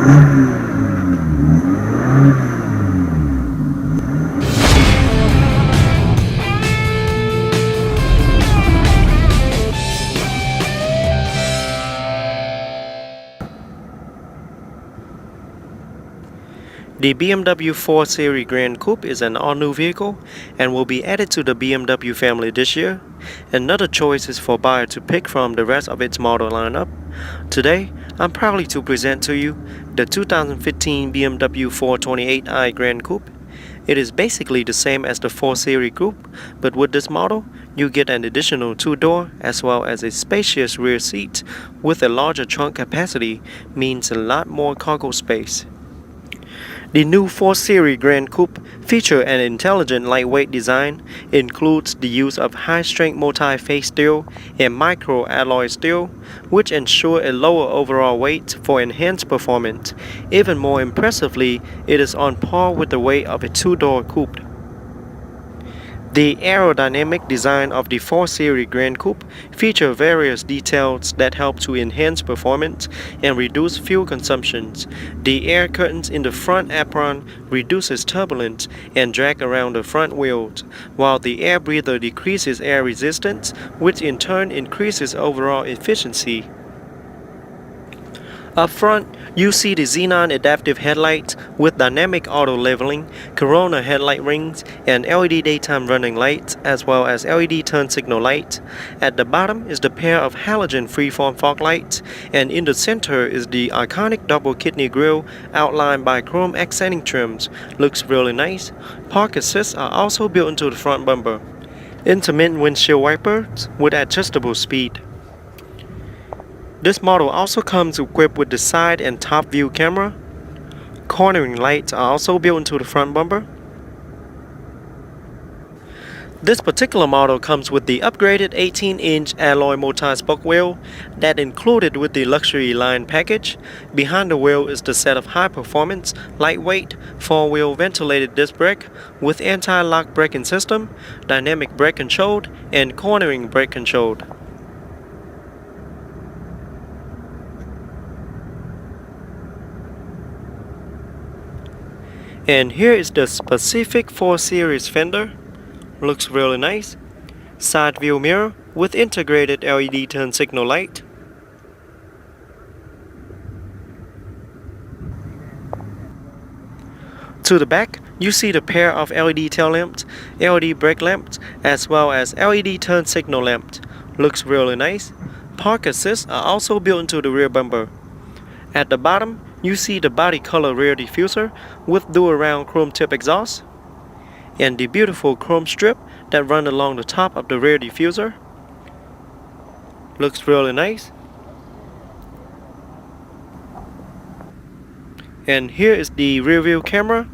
The BMW 4 Series Gran Coupe is an all-new vehicle and will be added to the BMW family this year. Another choice is for buyer to pick from the rest of its model lineup. Today, I'm proud to present to you the 2015 BMW 428i Gran Coupe. It is basically the same as the 4 Series Coupe, but with this model, you get an additional 2-door as well as a spacious rear seat with a larger trunk capacity means a lot more cargo space. The new 4 Series Gran Coupe features an intelligent lightweight design, includes the use of high-strength multi-phase steel and micro-alloy steel, which ensure a lower overall weight for enhanced performance. Even more impressively, it is on par with the weight of a 2-door coupe. The aerodynamic design of the 4 Series Gran Coupe features various details that help to enhance performance and reduce fuel consumption. The air curtains in the front apron reduces turbulence and drag around the front wheels, while the air breather decreases air resistance, which in turn increases overall efficiency. Up front, you see the xenon adaptive headlights with dynamic auto leveling, corona headlight rings, and LED daytime running lights, as well as LED turn signal lights. At the bottom is the pair of halogen freeform fog lights, and in the center is the iconic double kidney grille outlined by chrome accenting trims. Looks really nice. Park assists are also built into the front bumper. Intermittent windshield wipers with adjustable speed. This model also comes equipped with the side and top view camera. Cornering lights are also built into the front bumper. This particular model comes with the upgraded 18-inch alloy multi-spoke wheel that included with the luxury line package. Behind the wheel is the set of high-performance, lightweight, 4-wheel ventilated disc brake with anti-lock braking system, dynamic brake controlled, and cornering brake controlled. And here is the specific 4 Series fender. Looks really nice. Side view mirror with integrated LED turn signal light. To the back, you see the pair of LED tail lamps, LED brake lamps, as well as LED turn signal lamps. Looks really nice. Park assists are also built into the rear bumper. At the bottom, you see the body color rear diffuser with dual round chrome tip exhaust and the beautiful chrome strip that run along the top of the rear diffuser. Looks really nice. And here is the rear view camera.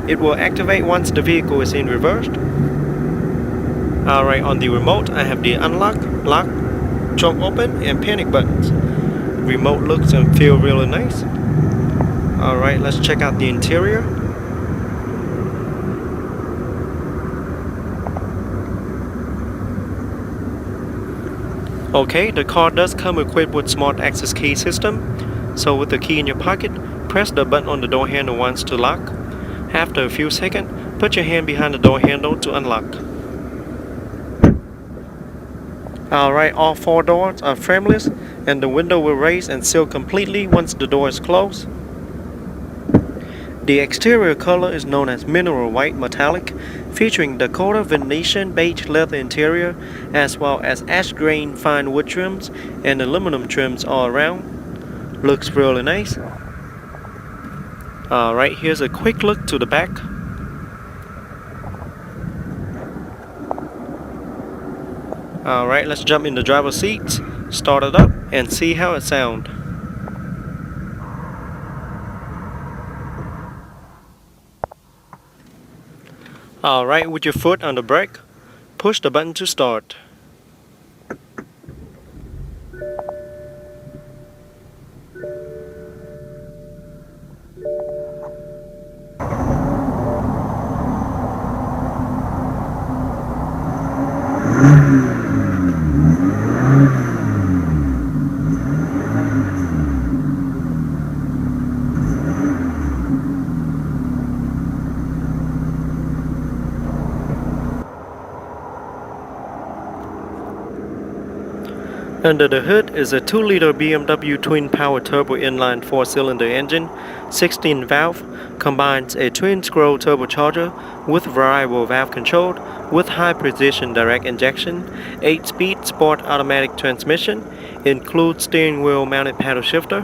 It will activate once the vehicle is in reverse. Alright, on the remote I have the unlock, lock, trunk open and panic buttons. Remote looks and feel really nice. Alright, let's check out the interior. Okay, the car does come equipped with smart access key system. So with the key in your pocket, press the button on the door handle once to lock. After a few seconds, put your hand behind the door handle to unlock. Alright, all 4 doors are frameless and the window will raise and seal completely once the door is closed. The exterior color is known as mineral white metallic, featuring Dakota Venetian beige leather interior, as well as ash grain fine wood trims and aluminum trims all around. Looks really nice. Alright, here's a quick look to the back. Alright, let's jump in the driver's seat, start it up, and see how it sounds. Alright, with your foot on the brake, push the button to start. Under the hood is a 2-liter BMW twin-power turbo inline 4-cylinder engine, 16-valve, combines a twin-scroll turbocharger with variable valve control with high-precision direct injection, 8-speed sport automatic transmission, includes steering wheel mounted paddle shifter,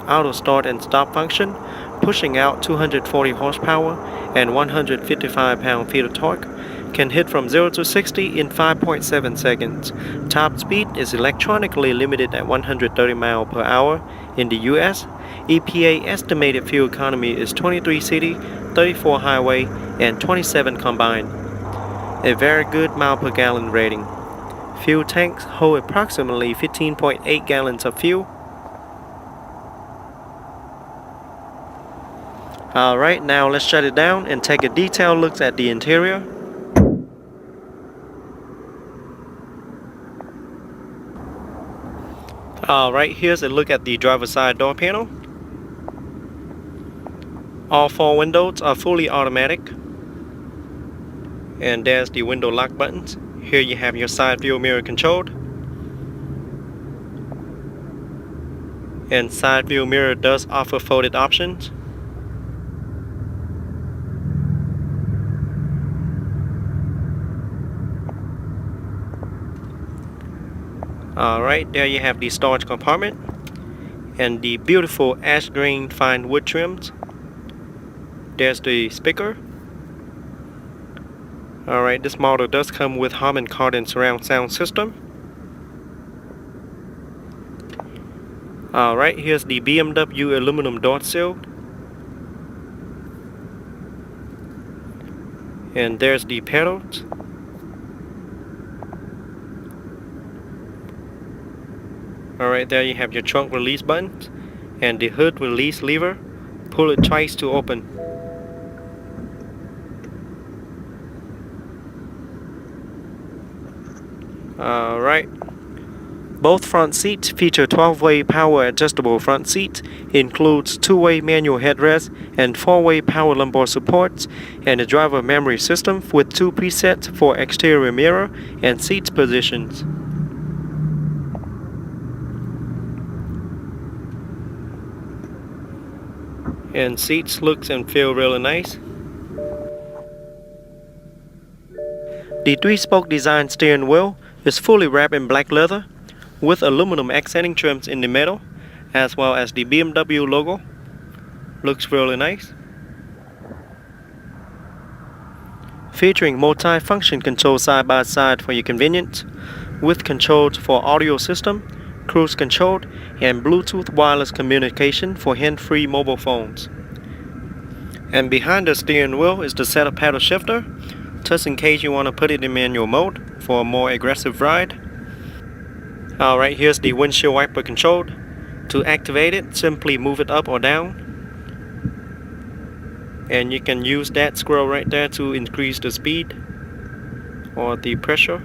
auto start and stop function, pushing out 240 horsepower and 155 pound-feet of torque, can hit from 0 to 60 in 5.7 seconds. Top speed is electronically limited at 130 miles per hour in the US. EPA estimated fuel economy is 23 city, 34 highway, and 27 combined. A very good mile per gallon rating. Fuel tanks hold approximately 15.8 gallons of fuel. Alright, now let's shut it down and take a detailed look at the interior. Alright, here's a look at the driver's side door panel. All 4 windows are fully automatic. And there's the window lock buttons. Here you have your side view mirror controlled. And side view mirror does offer folded options. Alright, there you have the storage compartment and the beautiful ash green fine wood trims. There's the speaker. Alright, this model does come with Harman Kardon surround sound system. Alright, here's the BMW aluminum door sill. And there's the pedals. Alright, there you have your trunk release buttons and the hood release lever. Pull it twice to open. Alright. Both front seats feature 12-way power adjustable front seats, includes 2-way manual headrest and 4-way power lumbar supports, and a driver memory system with 2 presets for exterior mirror and seats positions. And seats looks and feel really nice. The 3-spoke design steering wheel is fully wrapped in black leather with aluminum accenting trims in the middle, as well as the BMW logo. Looks really nice. Featuring multi-function control side by side for your convenience, with controls for audio system, cruise control, and Bluetooth wireless communication for hand-free mobile phones. And behind the steering wheel is the center paddle shifter, just in case you want to put it in manual mode for a more aggressive ride. Alright, here's the windshield wiper control. To activate it, simply move it up or down. And you can use that scroll right there to increase the speed or the pressure.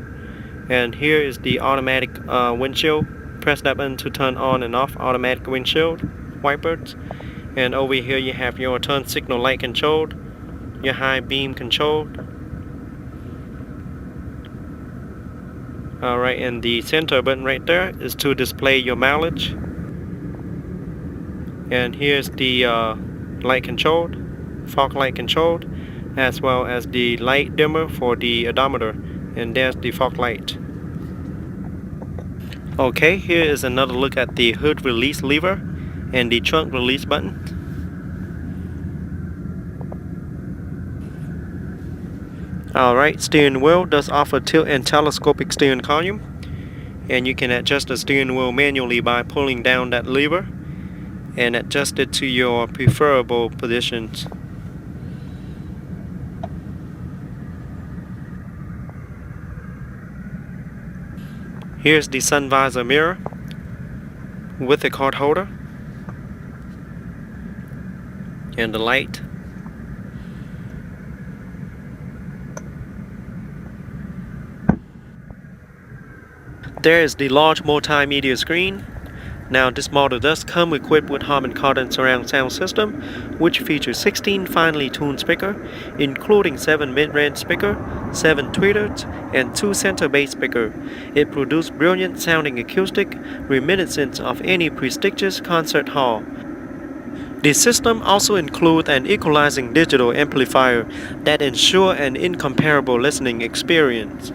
And here is the automatic windshield. Press that button to turn on and off automatic windshield wipers. And over here you have your turn signal light control, your high beam control. Alright, and the center button right there is to display your mileage. And here's the light control, fog light control, as well as the light dimmer for the odometer. And there's the fog light. Okay, here is another look at the hood release lever and the trunk release button. Alright, steering wheel does offer tilt and telescopic steering column, and you can adjust the steering wheel manually by pulling down that lever and adjust it to your preferable positions. Here's the sun visor mirror with a card holder and the light. There is the large multimedia screen. Now this model does come equipped with Harman Kardon surround sound system, which features 16 finely tuned speakers, including 7 mid-range speakers, 7 tweeters, and 2 center bass speakers. It produced brilliant sounding acoustic, reminiscent of any prestigious concert hall. The system also includes an equalizing digital amplifier that ensures an incomparable listening experience.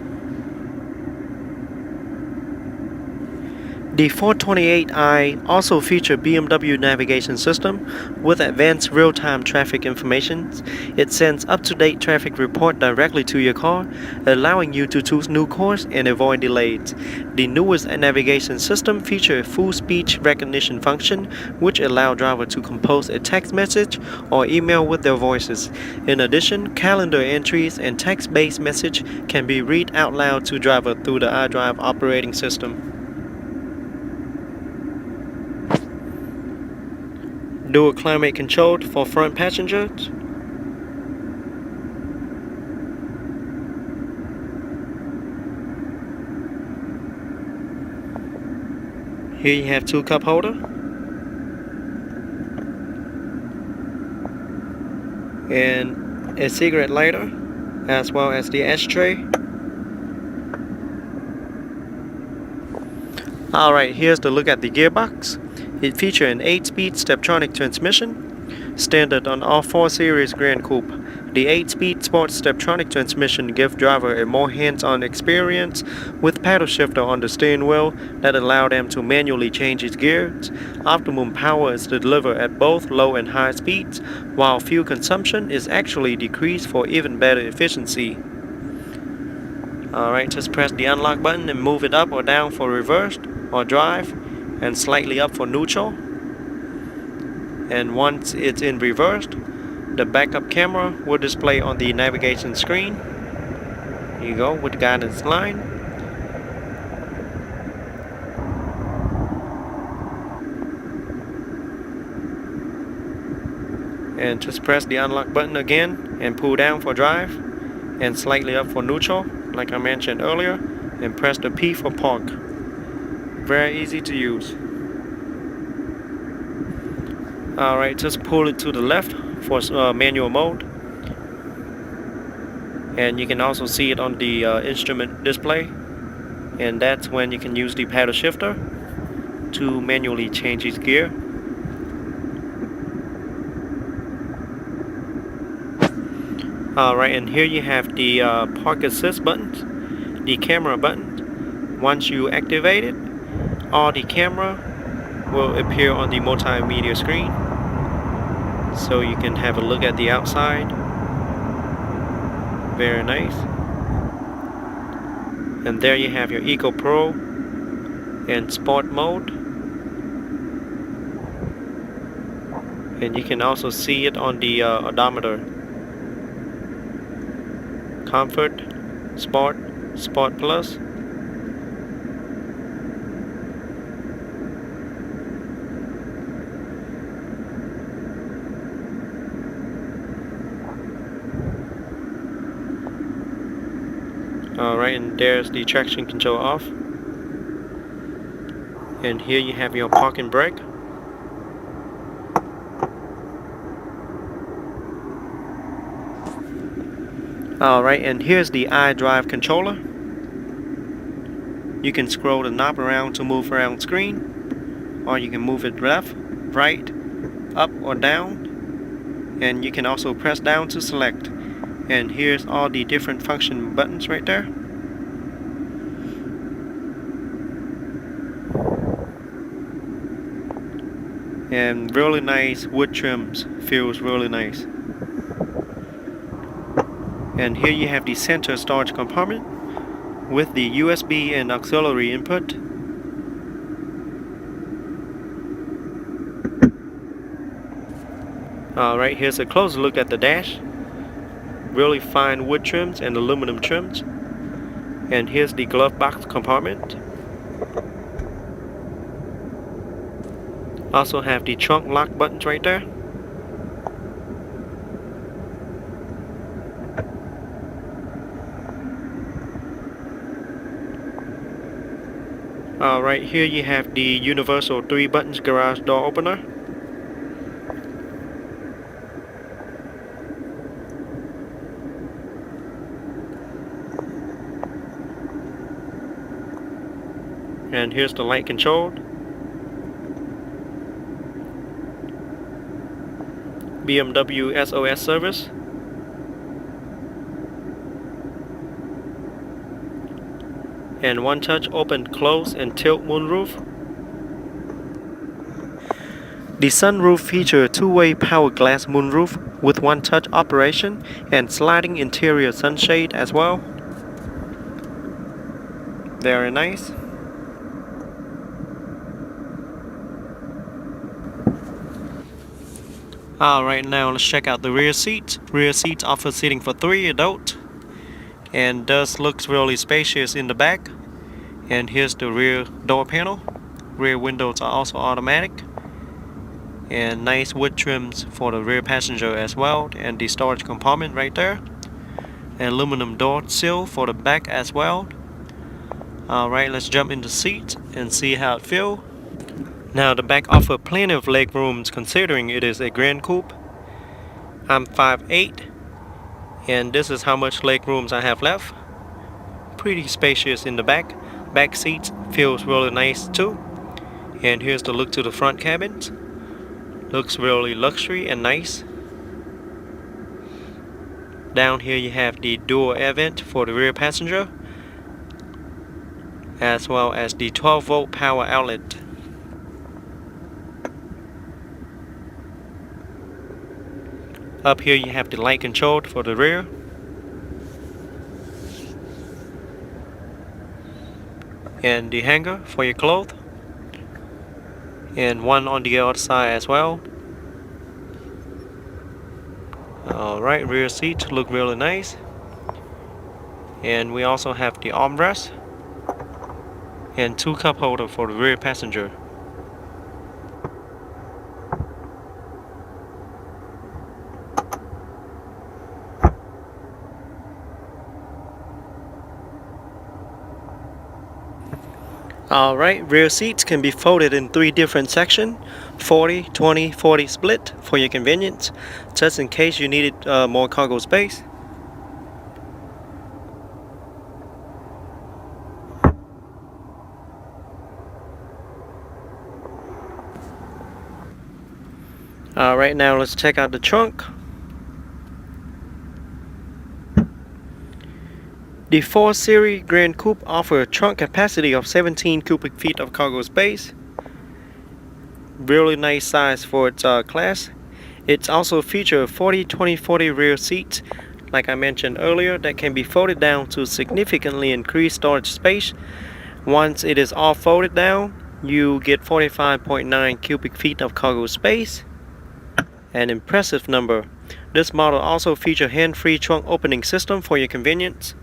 The 428i also features BMW navigation system with advanced real-time traffic information. It sends up-to-date traffic report directly to your car, allowing you to choose new course and avoid delays. The newest navigation system features a full speech recognition function, which allows drivers to compose a text message or email with their voices. In addition, calendar entries and text-based message can be read out loud to driver through the iDrive operating system. Dual climate control for front passengers. Here you have 2 cup holder and a cigarette lighter, as well as the ashtray. Alright, here's the look at the gearbox. It features an 8-speed Steptronic transmission, standard on all 4 Series Gran Coupe. The 8-speed Sport Steptronic transmission gives driver a more hands-on experience with paddle shifter on the steering wheel that allow them to manually change its gears. Optimum power is delivered at both low and high speeds, while fuel consumption is actually decreased for even better efficiency. Alright, just press the unlock button and move it up or down for reverse or drive, and slightly up for neutral. And once it's in reverse, the backup camera will display on the navigation screen. Here you go, with the guidance line. And just press the unlock button again and pull down for drive, and slightly up for neutral, like I mentioned earlier, and press the P for park. Very easy to use. Alright, just pull it to the left for manual mode, and you can also see it on the instrument display, and that's when you can use the paddle shifter to manually change its gear. Alright, and here you have the park assist buttons, the camera button. Once you activate it, all the camera will appear on the multimedia screen, so you can have a look at the outside. Very nice. And there you have your Eco Pro and Sport mode, and you can also see it on the odometer. Comfort, Sport, Sport Plus. Alright, and there's the traction control off. And here you have your parking brake. Alright, and here's the iDrive controller. You can scroll the knob around to move around screen, or you can move it left, right, up or down, and you can also press down to select. And here's all the different function buttons right there. And really nice wood trims, feels really nice. And here you have the center storage compartment with the USB and auxiliary input. Alright, here's a closer look at the dash. Really fine wood trims and aluminum trims. And here's the glove box compartment. Also have the trunk lock buttons right there. Alright, here you have the universal 3 buttons garage door opener. And here's the light control. BMW SOS service. And one touch open, close, and tilt moonroof. The sunroof features a two-way power glass moonroof with one touch operation and sliding interior sunshade as well. Very nice. Alright, now let's check out the rear seats. Rear seats offer seating for 3 adults and does looks really spacious in the back. And here's the rear door panel. Rear windows are also automatic. And nice wood trims for the rear passenger as well, and the storage compartment right there. And aluminum door sill for the back as well. Alright, let's jump in the seat and see how it feels. Now the back offers plenty of leg rooms considering it is a Gran Coupe. I'm 5'8", and this is how much leg rooms I have left. Pretty spacious in the back. Back seats feels really nice too. And here's the look to the front cabins. Looks really luxury and nice. Down here you have the dual air vent for the rear passenger, as well as the 12-volt power outlet. Up here you have the light control for the rear. And the hanger for your clothes. And one on the other side as well. Alright, rear seats look really nice. And we also have the armrest and 2 cup holders for the rear passenger. Alright, rear seats can be folded in 3 different sections, 40, 20, 40 split for your convenience, just in case you needed more cargo space. Alright, now let's check out the trunk. The 4 Series Gran Coupe offers a trunk capacity of 17 cubic feet of cargo space. Really nice size for its class. It also features 40-20-40 rear seats, like I mentioned earlier, that can be folded down to significantly increase storage space. Once it is all folded down, you get 45.9 cubic feet of cargo space. An impressive number. This model also features hand-free trunk opening system for your convenience.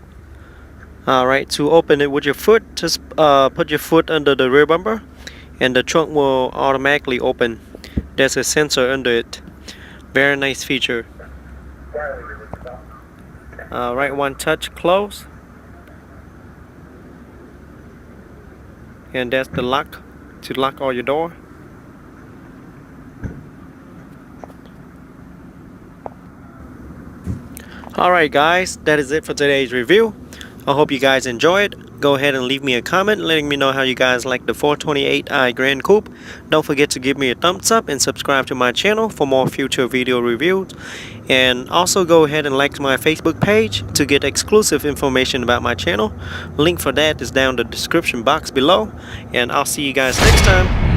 Alright, to open it with your foot, just put your foot under the rear bumper and the trunk will automatically open. There's a sensor under it. Very nice feature. Alright, one touch close. And that's the lock to lock all your door. Alright guys, that is it for today's review. I hope you guys enjoy it. Go ahead and leave me a comment letting me know how you guys like the 428i Gran Coupe. Don't forget to give me a thumbs up and subscribe to my channel for more future video reviews. And also go ahead and like my Facebook page to get exclusive information about my channel. Link for that is down in the description box below. And I'll see you guys next time.